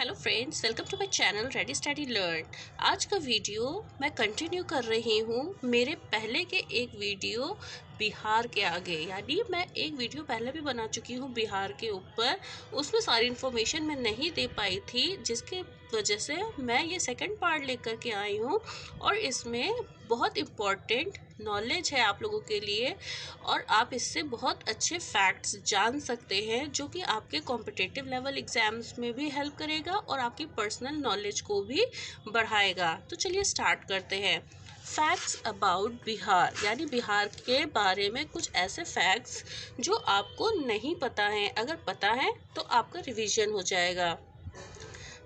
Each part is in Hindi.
Hello friends, welcome to my channel ready study learn. आज का वीडियो मैं कंटिन्यू कर रही हूँ मेरे पहले के एक वीडियो बिहार के आगे। यानी मैं एक वीडियो पहले भी बना चुकी हूँ बिहार के ऊपर, उसमें सारी इन्फॉर्मेशन मैं नहीं दे पाई थी, जिसके वजह से मैं ये सेकंड पार्ट लेकर के आई हूँ। और इसमें बहुत इम्पॉर्टेंट नॉलेज है आप लोगों के लिए और आप इससे बहुत अच्छे फैक्ट्स जान सकते हैं, जो कि आपके कॉम्पिटिटिव लेवल एग्ज़ाम्स में भी हेल्प करेगा और आपकी पर्सनल नॉलेज को भी बढ़ाएगा। तो चलिए स्टार्ट करते हैं। फैक्ट्स अबाउट बिहार, यानी बिहार के बारे में कुछ ऐसे फैक्ट्स जो आपको नहीं पता हैं। अगर पता है तो आपका रिवीजन हो जाएगा।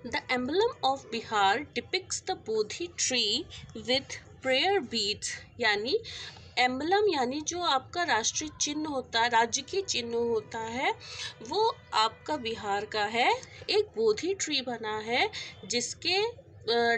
The emblem of Bihar depicts the Bodhi tree with prayer beads, यानी एम्बलम यानी जो आपका राष्ट्रीय चिन्ह होता है, राज्य की चिन्ह होता है, वो आपका बिहार का है। एक बोधि ट्री बना है जिसके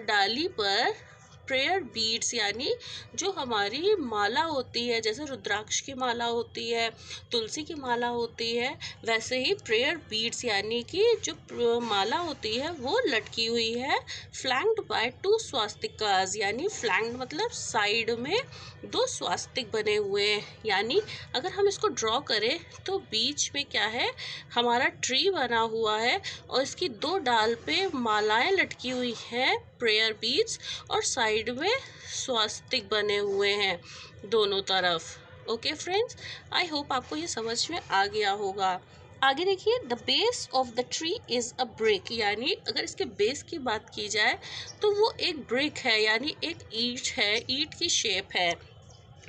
डाली पर प्रेयर बीड्स यानी जो हमारी माला होती है, जैसे रुद्राक्ष की माला होती है, तुलसी की माला होती है, वैसे ही प्रेयर बीड्स यानी कि जो माला होती है वो लटकी हुई है। फ्लैंक्ड बाय 2 स्वास्तिकाज, यानी फ्लैंक्ड मतलब साइड में 2 स्वास्तिक बने हुए हैं। यानी अगर हम इसको ड्रॉ करें तो बीच में क्या है, हमारा ट्री बना हुआ है और इसकी 2 डाल पे मालाएं लटकी हुई हैं, प्रेयर बीड्स, और साइड में स्वास्तिक बने हुए हैं दोनों तरफ। ओके फ्रेंड्स, आई होप आपको ये समझ में आ गया होगा। आगे देखिए, the base of the tree is a brick, यानी अगर इसके बेस की बात की जाए तो वो एक ब्रिक है, यानी एक ईंट है, ईंट की शेप है,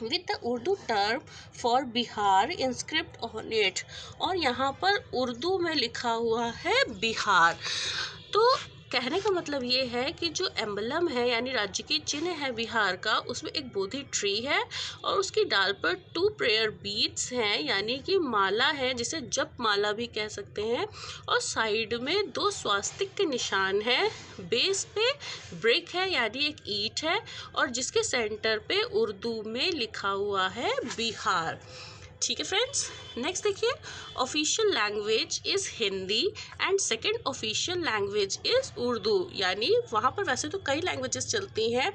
with the Urdu term for Bihar inscript on it, और यहाँ पर उर्दू में लिखा हुआ है बिहार। तो कहने का मतलब ये है कि जो एम्बलम है यानी राज्य की चिन्ह है बिहार का, उसमें एक बोधि ट्री है और उसकी डाल पर 2 प्रेयर बीड्स हैं, यानी कि माला है, जिसे जप माला भी कह सकते हैं, और साइड में 2 स्वास्तिक के निशान है। बेस पे ब्रिक है यानी एक ईंट है और जिसके सेंटर पे उर्दू में लिखा हुआ है बिहार। ठीक है फ्रेंड्स, नेक्स्ट देखिए, official language is Hindi and second official language is Urdu, यानी वहाँ पर वैसे तो कई लैंग्वेजेस चलती हैं,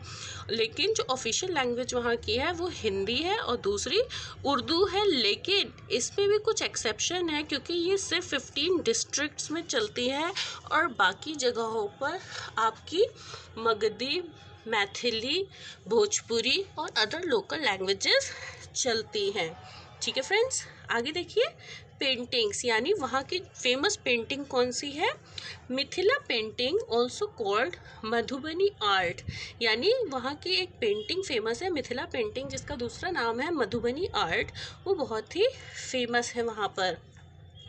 लेकिन जो ऑफिशियल लैंग्वेज वहाँ की है वो हिंदी है और दूसरी उर्दू है। लेकिन इसमें भी कुछ एक्सेप्शन है, क्योंकि ये सिर्फ 15 डिस्ट्रिक्ट्स में चलती है और बाकी जगहों पर आपकी मगधी, मैथिली, भोजपुरी और अदर लोकल लैंग्वेजेस चलती हैं। ठीक है फ्रेंड्स, आगे देखिए, पेंटिंग्स यानी वहाँ की फेमस पेंटिंग कौन सी है। Mithila painting also called Madhubani art, यानी वहाँ की एक पेंटिंग फेमस है मिथिला पेंटिंग, जिसका दूसरा नाम है मधुबनी आर्ट, वो बहुत ही फेमस है वहाँ पर।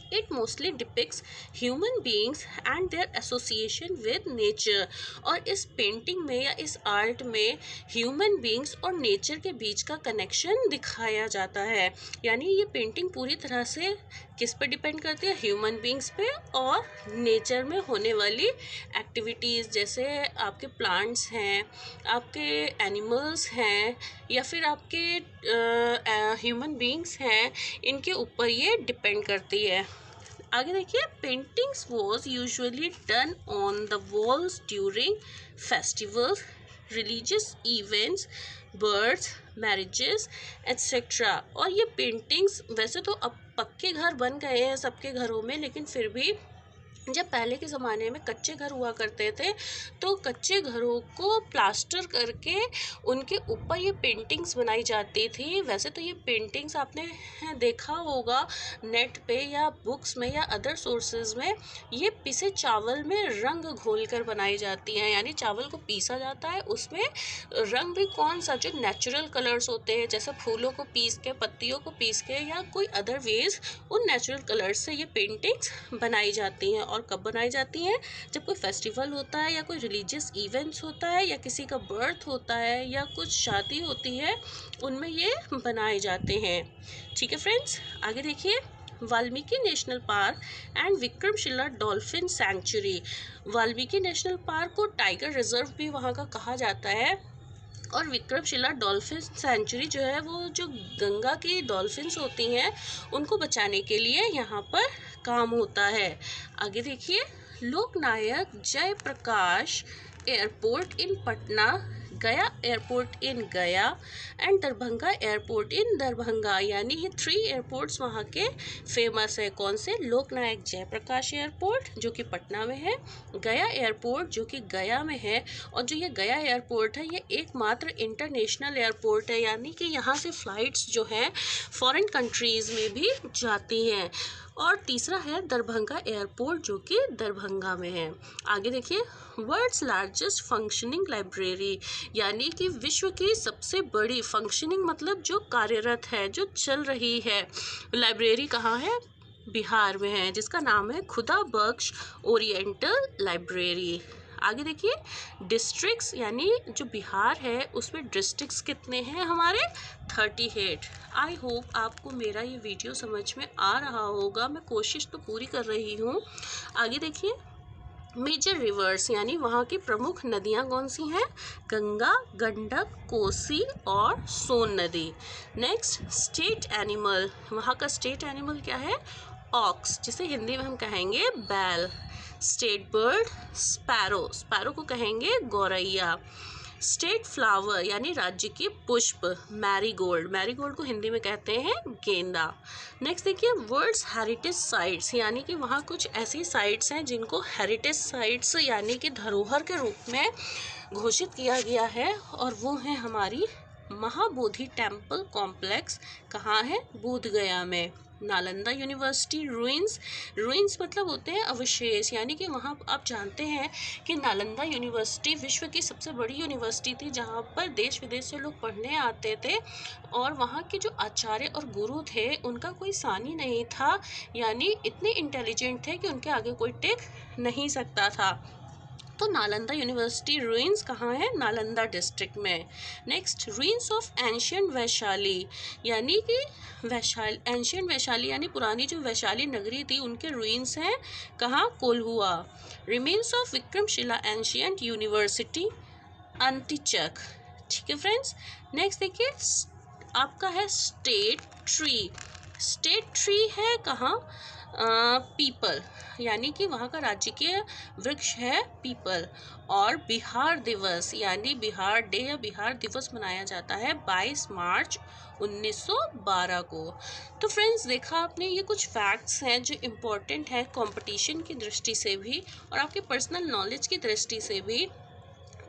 It mostly depicts human beings and their association with nature, और इस पेंटिंग में या इस आर्ट में ह्यूमन बींग्स और नेचर के बीच का कनेक्शन दिखाया जाता है। यानी ये पेंटिंग पूरी तरह से किस पर डिपेंड करती है, ह्यूमन बींग्स पे और नेचर में होने वाली एक्टिविटीज़, जैसे आपके प्लांट्स हैं, आपके एनिमल्स हैं, या फिर आपके ह्यूमन बींग्स हैं, इनके ऊपर ये डिपेंड करती है। आगे देखिए, paintings was usually done on the walls during festivals, religious events, births, marriages etcetera. और ये पेंटिंग्स वैसे तो अब पक्के घर बन गए हैं सबके घरों में, लेकिन फिर भी जब पहले के ज़माने में कच्चे घर हुआ करते थे तो कच्चे घरों को प्लास्टर करके उनके ऊपर ये पेंटिंग्स बनाई जाती थी। वैसे तो ये पेंटिंग्स आपने देखा होगा नेट पे या बुक्स में या अदर सोर्सेज में, ये पिसे चावल में रंग घोलकर बनाई जाती हैं, यानी चावल को पीसा जाता है, उसमें रंग भी कौन सा, जो नेचुरल कलर्स होते हैं, जैसे फूलों को पीस के, पत्तियों को पीस के, या कोई अदर वेज, उन नेचुरल कलर्स से ये पेंटिंग्स बनाई जाती हैं। और कब बनाई जाती हैं, जब कोई फेस्टिवल होता है या कोई रिलीजियस इवेंट्स होता है या किसी का बर्थ होता है या कुछ शादी होती है, उनमें ये बनाए जाते हैं। ठीक है फ्रेंड्स, आगे देखिए, Valmiki national park and Vikramshila dolphin sanctuary. Valmiki national park को टाइगर रिजर्व भी वहाँ का कहा जाता है, और विक्रमशिला डॉल्फिन सेंचुरी जो है वो जो गंगा की डॉल्फिन्स होती हैं उनको बचाने के लिए यहाँ पर काम होता है। आगे देखिए, लोकनायक जयप्रकाश एयरपोर्ट इन पटना, गया एयरपोर्ट इन गया एंड दरभंगा एयरपोर्ट इन दरभंगा, यानी ये 3 एयरपोर्ट्स वहाँ के फेमस है। कौन से? लोकनायक जयप्रकाश एयरपोर्ट जो कि पटना में है, गया एयरपोर्ट जो कि गया में है, और जो ये गया एयरपोर्ट है ये एकमात्र इंटरनेशनल एयरपोर्ट है, यानी कि यहाँ से फ़्लाइट्स जो हैं फॉरेन कंट्रीज़ में भी जाती हैं। और तीसरा है दरभंगा एयरपोर्ट जो कि दरभंगा में है। आगे देखिए, वर्ल्ड्स लार्जेस्ट फंक्शनिंग लाइब्रेरी, यानी कि विश्व की सबसे बड़ी फंक्शनिंग मतलब जो कार्यरत है, जो चल रही है, लाइब्रेरी कहाँ है? बिहार में है, जिसका नाम है खुदा बख्श ओरिएंटल लाइब्रेरी। आगे देखिए, डिस्ट्रिक्ट्स, यानी जो बिहार है उसमें डिस्ट्रिक्ट्स कितने हैं हमारे? 38। आई होप आपको मेरा ये वीडियो समझ में आ रहा होगा, मैं कोशिश तो पूरी कर रही हूँ। आगे देखिए, मेजर रिवर्स, यानी वहाँ की प्रमुख नदियाँ कौन सी हैं? गंगा, गंडक, कोसी और सोन नदी। नेक्स्ट, स्टेट एनिमल, वहाँ का स्टेट एनिमल क्या है? ऑक्स, जिसे हिंदी में हम कहेंगे बैल। स्टेट बर्ड स्पैरो, स्पैरो को कहेंगे गौरैया। स्टेट फ्लावर, यानी राज्य की पुष्प, मैरीगोल्ड, मैरीगोल्ड को हिंदी में कहते हैं गेंदा। नेक्स्ट देखिए, वर्ल्ड्स हेरिटेज साइट्स, यानी कि वहाँ कुछ ऐसी साइट्स हैं जिनको हेरिटेज साइट्स यानी कि धरोहर के रूप में घोषित किया गया है, और वो है हमारी महाबोधि टेम्पल कॉम्प्लेक्स। कहाँ है? बोध गया में। नालंदा यूनिवर्सिटी रूइंस, रूइंस मतलब होते हैं अवशेष, यानी कि वहाँ आप जानते हैं कि नालंदा यूनिवर्सिटी विश्व की सबसे बड़ी यूनिवर्सिटी थी, जहाँ पर देश विदेश से लोग पढ़ने आते थे, और वहाँ के जो आचार्य और गुरु थे उनका कोई सानी नहीं था, यानी इतने इंटेलिजेंट थे कि उनके आगे कोई टेक नहीं सकता था। तो नालंदा यूनिवर्सिटी रूइंस कहाँ है? नालंदा डिस्ट्रिक्ट में। Next, ruins of ancient Vaishali, यानी कि एंशियंट वैशाली यानी पुरानी जो वैशाली नगरी थी उनके रूइंस हैं कहाँ? Kolhua. Remains of Vikramshila ancient university, Antichak. ठीक है फ्रेंड्स। नेक्स्ट देखिए, आपका है स्टेट ट्री, स्टेट ट्री है कहाँ? पीपल, यानी कि वहाँ का राजकीय वृक्ष है पीपल। और बिहार दिवस यानी बिहार डे या बिहार दिवस मनाया जाता है 22 मार्च 1912 को। तो फ्रेंड्स, देखा आपने, ये कुछ फैक्ट्स हैं जो इम्पोर्टेंट है कंपटीशन की दृष्टि से भी और आपके पर्सनल नॉलेज की दृष्टि से भी,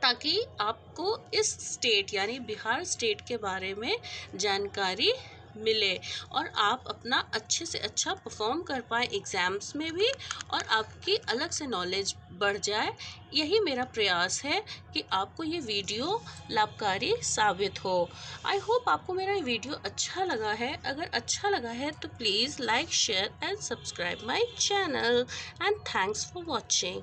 ताकि आपको इस स्टेट यानी बिहार स्टेट के बारे में जानकारी मिले और आप अपना अच्छे से अच्छा परफॉर्म कर पाए एग्ज़ाम्स में भी, और आपकी अलग से नॉलेज बढ़ जाए। यही मेरा प्रयास है कि आपको ये वीडियो लाभकारी साबित हो। आई होप आपको मेरा ये वीडियो अच्छा लगा है। अगर अच्छा लगा है तो please like, share and subscribe my channel, and thanks for watching.